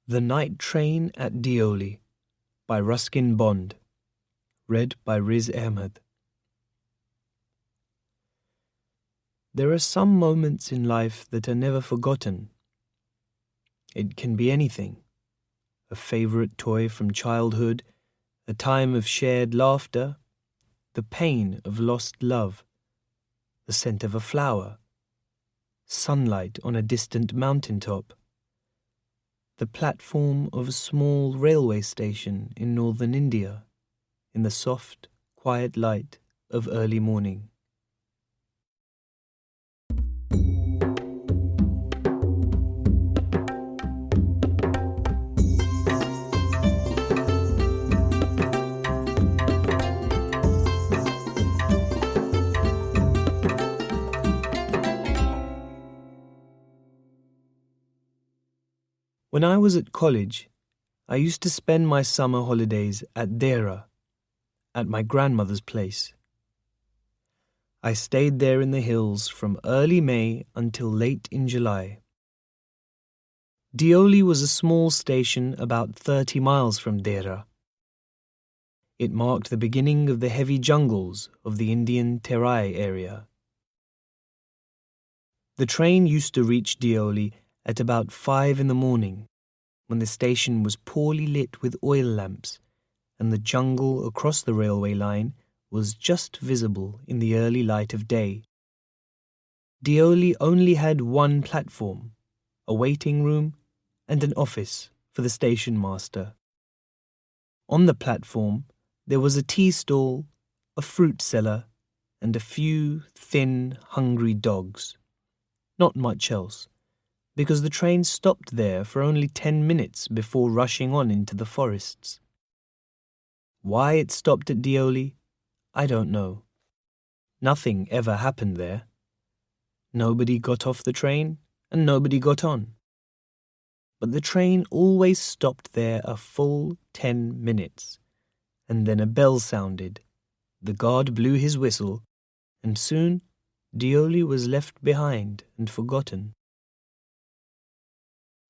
The Night Train at Deoli by Ruskin Bond. Read by Riz Ahmed. There are some moments in life that are never forgotten. It can be anything. A favorite toy from childhood, a time of shared laughter, the pain of lost love, the scent of a flower, sunlight on a distant mountaintop, the platform of a small railway station in northern India, in the soft, quiet light of early morning. When I was at college, I used to spend my summer holidays at Dera, at my grandmother's place. I stayed there in the hills from early May until late in July. Deoli was a small station about 30 miles from Dera. It marked the beginning of the heavy jungles of the Indian Terai area. The train used to reach Deoli at about 5 in the morning, when the station was poorly lit with oil lamps, and the jungle across the railway line was just visible in the early light of day. Deoli only had one platform, a waiting room, and an office for the station master. On the platform, there was a tea stall, a fruit cellar, and a few thin, hungry dogs. Not much else, because the train stopped there for only 10 minutes before rushing on into the forests. Why it stopped at Deoli, I don't know. Nothing ever happened there. Nobody got off the train, and nobody got on. But the train always stopped there a full 10 minutes, and then a bell sounded, the guard blew his whistle, and soon Deoli was left behind and forgotten.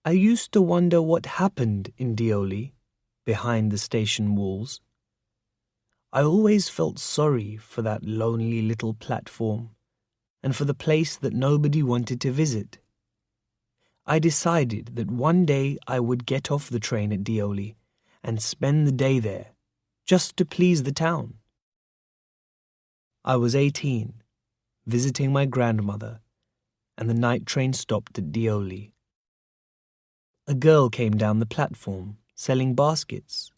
I used to wonder what happened in Deoli, behind the station walls. I always felt sorry for that lonely little platform, and for the place that nobody wanted to visit. I decided that one day I would get off the train at Deoli and spend the day there, just to please the town. I was 18, visiting my grandmother, and the night train stopped at Deoli. A girl came down the platform, selling baskets.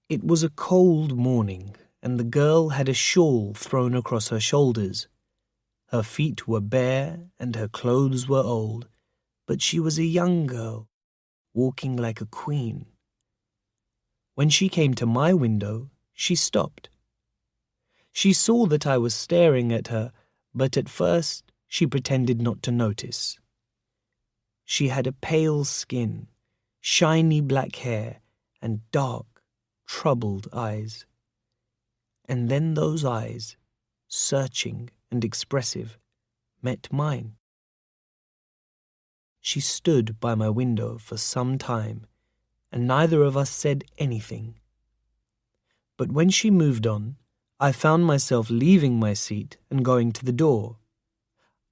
It was a cold morning, and the girl had a shawl thrown across her shoulders. Her feet were bare, and her clothes were old, but she was a young girl, walking like a queen. When she came to my window, she stopped. She saw that I was staring at her, but at first she pretended not to notice. She had a pale skin, shiny black hair, and dark, troubled eyes. And then those eyes, searching and expressive, met mine. She stood by my window for some time, and neither of us said anything. But when she moved on, I found myself leaving my seat and going to the door.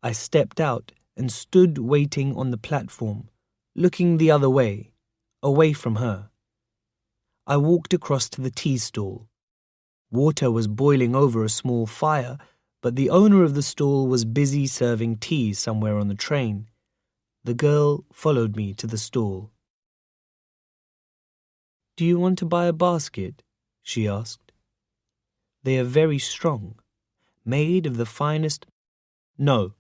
I stepped out and stood waiting on the platform, looking the other way, away from her. I walked across to the tea stall. Water was boiling over a small fire, but the owner of the stall was busy serving tea somewhere on the train. The girl followed me to the stall. "Do you want to buy a basket?" she asked. "They are very strong, made of the finest—" "No,"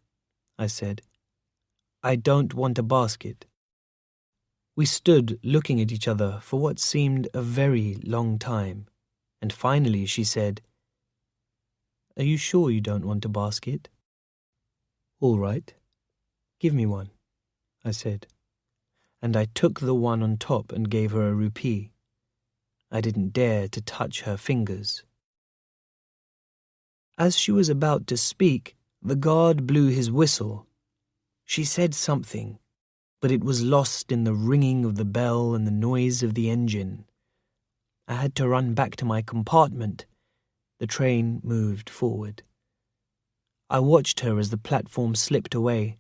I said. "I don't want a basket." We stood looking at each other for what seemed a very long time, and finally she said, "Are you sure you don't want a basket?" "All right, give me one," I said, and I took the one on top and gave her a rupee. I didn't dare to touch her fingers. As she was about to speak, the guard blew his whistle. She said something, but it was lost in the ringing of the bell and the noise of the engine. I had to run back to my compartment. The train moved forward. I watched her as the platform slipped away.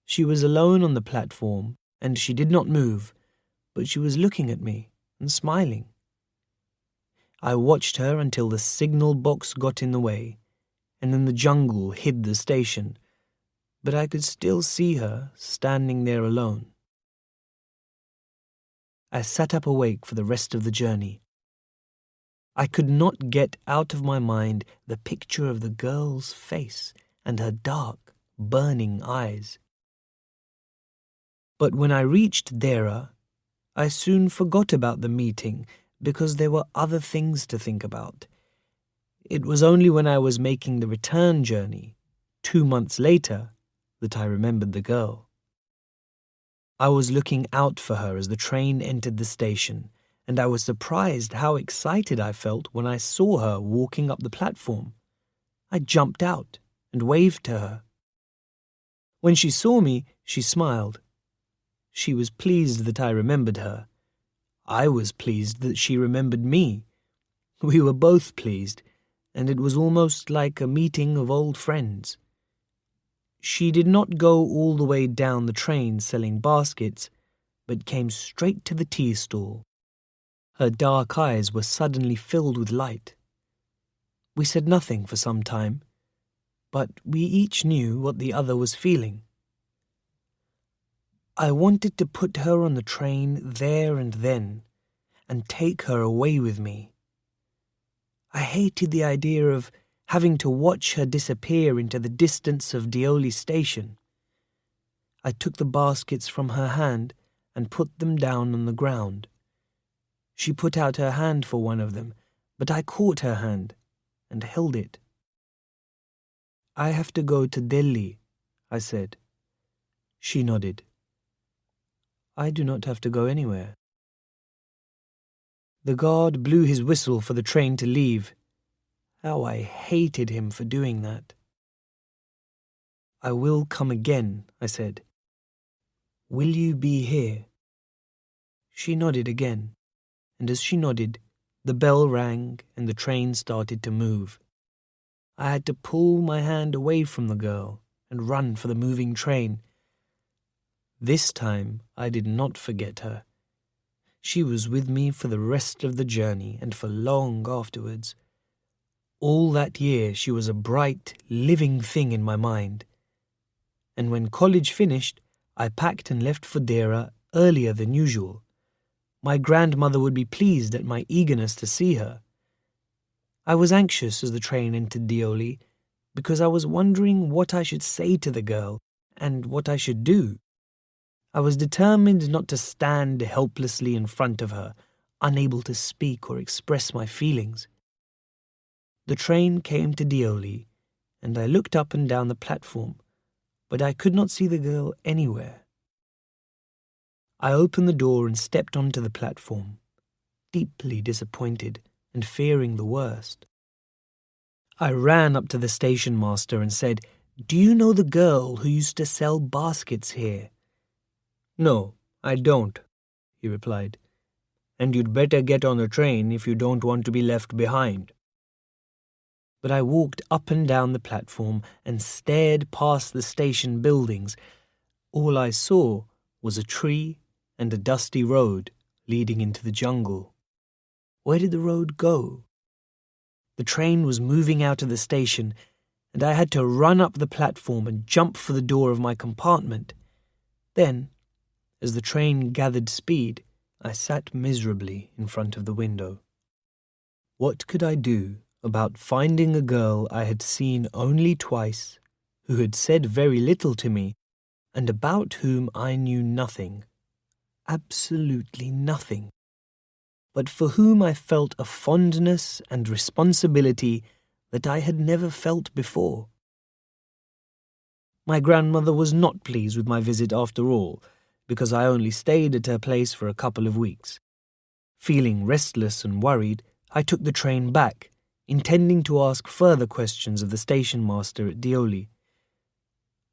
She was alone on the platform, and she did not move, but she was looking at me and smiling. I watched her until the signal box got in the way, and then the jungle hid the station, but I could still see her standing there alone. I sat up awake for the rest of the journey. I could not get out of my mind the picture of the girl's face and her dark, burning eyes. But when I reached Dera, I soon forgot about the meeting because there were other things to think about. It was only when I was making the return journey, 2 months later, that I remembered the girl. I was looking out for her as the train entered the station, and I was surprised how excited I felt when I saw her walking up the platform. I jumped out and waved to her. When she saw me, she smiled. She was pleased that I remembered her. I was pleased that she remembered me. We were both pleased, and it was almost like a meeting of old friends. She did not go all the way down the train selling baskets, but came straight to the tea stall. Her dark eyes were suddenly filled with light. We said nothing for some time, but we each knew what the other was feeling. I wanted to put her on the train there and then, and take her away with me. I hated the idea of having to watch her disappear into the distance of Deoli station. I took the baskets from her hand and put them down on the ground. She put out her hand for one of them, but I caught her hand and held it. "I have to go to Delhi," I said. She nodded. "I do not have to go anywhere." The guard blew his whistle for the train to leave. How I hated him for doing that. "I will come again," I said. "Will you be here?" She nodded again, and as she nodded, the bell rang and the train started to move. I had to pull my hand away from the girl and run for the moving train. This time I did not forget her. She was with me for the rest of the journey and for long afterwards. All that year she was a bright, living thing in my mind. And when college finished, I packed and left for Dera earlier than usual. My grandmother would be pleased at my eagerness to see her. I was anxious as the train entered Deoli because I was wondering what I should say to the girl and what I should do. I was determined not to stand helplessly in front of her, unable to speak or express my feelings. The train came to Deoli, and I looked up and down the platform, but I could not see the girl anywhere. I opened the door and stepped onto the platform, deeply disappointed and fearing the worst. I ran up to the station master and said, "Do you know the girl who used to sell baskets here?" "No, I don't," he replied. "And you'd better get on the train if you don't want to be left behind." But I walked up and down the platform and stared past the station buildings. All I saw was a tree and a dusty road leading into the jungle. Where did the road go? The train was moving out of the station, and I had to run up the platform and jump for the door of my compartment. Then, as the train gathered speed, I sat miserably in front of the window. What could I do about finding a girl I had seen only twice, who had said very little to me, and about whom I knew nothing, absolutely nothing, but for whom I felt a fondness and responsibility that I had never felt before? My grandmother was not pleased with my visit after all, because I only stayed at her place for a couple of weeks. Feeling restless and worried, I took the train back, intending to ask further questions of the station master at Deoli.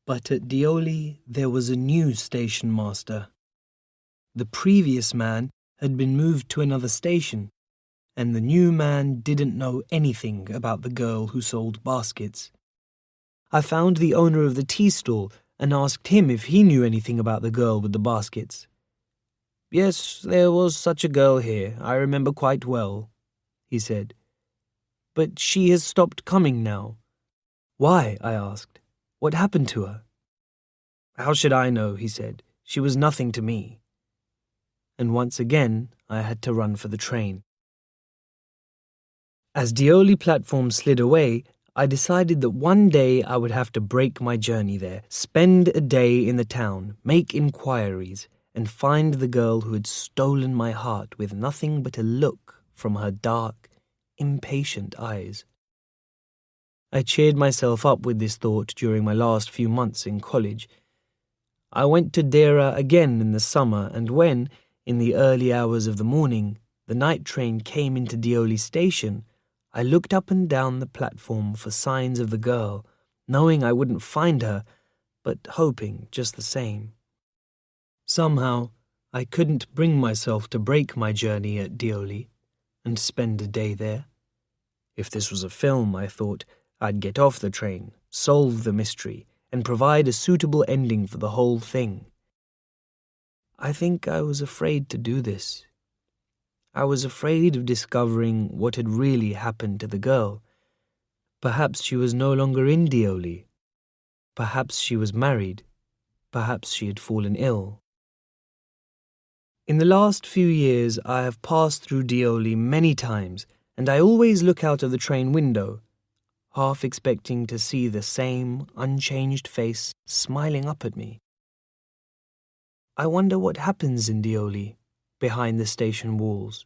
But at Deoli there was a new station master. The previous man had been moved to another station, and the new man didn't know anything about the girl who sold baskets. I found the owner of the tea stall and asked him if he knew anything about the girl with the baskets. "Yes, there was such a girl here, I remember quite well," he said. "But she has stopped coming now." "Why?" I asked. "What happened to her?" "How should I know?" he said. "She was nothing to me." And once again I had to run for the train. As Deoli platform slid away, I decided that one day I would have to break my journey there, spend a day in the town, make inquiries, and find the girl who had stolen my heart with nothing but a look from her dark, impatient eyes. I cheered myself up with this thought during my last few months in college. I went to Dera again in the summer, and when, in the early hours of the morning, the night train came into Deoli station, I looked up and down the platform for signs of the girl, knowing I wouldn't find her, but hoping just the same. Somehow, I couldn't bring myself to break my journey at Deoli and spend a day there. If this was a film, I thought, I'd get off the train, solve the mystery, and provide a suitable ending for the whole thing. I think I was afraid to do this. I was afraid of discovering what had really happened to the girl. Perhaps she was no longer in Deoli. Perhaps she was married. Perhaps she had fallen ill. In the last few years, I have passed through Deoli many times, and I always look out of the train window, half expecting to see the same unchanged face smiling up at me. I wonder what happens in Deoli, behind the station walls,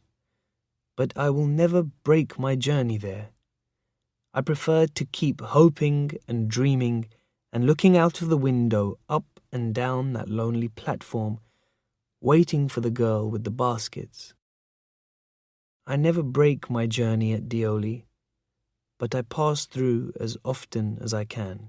but I will never break my journey there. I prefer to keep hoping and dreaming and looking out of the window up and down that lonely platform, waiting for the girl with the baskets. I never break my journey at Deoli, but I pass through as often as I can.